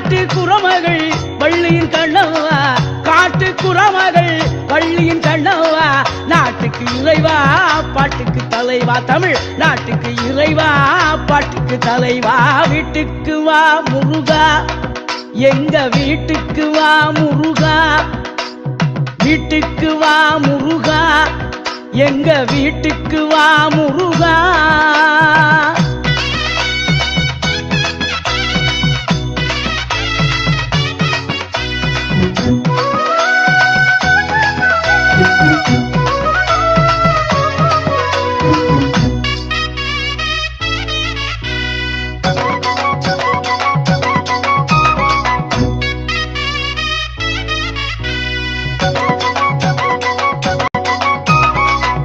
காட்டு குறமகள் வள்ளியின் கண்ணவா, காட்டு குறமகள் வள்ளியின் கண்ணவா, நாட்டுக்கு இறைவா பாட்டுக்கு தலைவா, தமிழ் நாட்டுக்கு இறைவா பாட்டுக்கு தலைவா. வீட்டுக்கு வா முருகா, எங்க வீட்டுக்கு வா முருகா, வீட்டுக்கு வா முருகா, எங்க வீட்டுக்கு வா முருகா.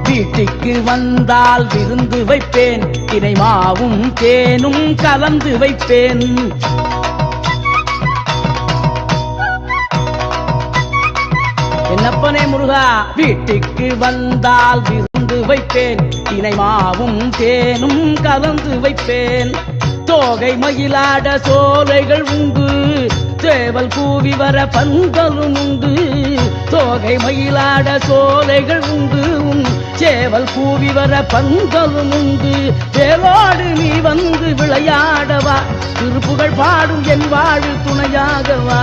வீட்டுக்கு வந்தால் விருந்து வைப்பேன், தினை மாவும் தேனும் கலந்து வைப்பேன். என்னப்பனே முருகா, வீட்டுக்கு வந்தால் விருந்து வைப்பேன், தினை மாவும் தேனும் கலந்து வைப்பேன். தோகை மயிலாட சோலைகள் உண்டு, சேவல் கூவி வர பந்தலும் உண்டு. தோகை மயிலாட சோலைகள் உண்டு, சேவல் கூவி வர பந்தலும் உண்டு. வேலோடு நீ வந்து விளையாடவா, திருப்புகழ் பாடும் என் வாழு துணையாகவா.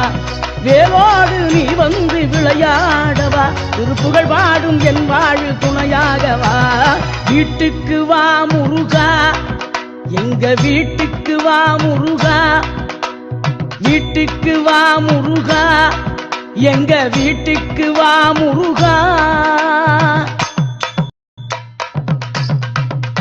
வேலோடு நீ வந்து விளையாடவா, திருப்புகழ் பாடும் என் வாழு துணையாகவா. வீட்டுக்கு வா முருகா, எங்க வீட்டுக்கு வா முருகா, வீட்டுக்கு வா முருகா, எங்க வீட்டுக்கு வா முருகா.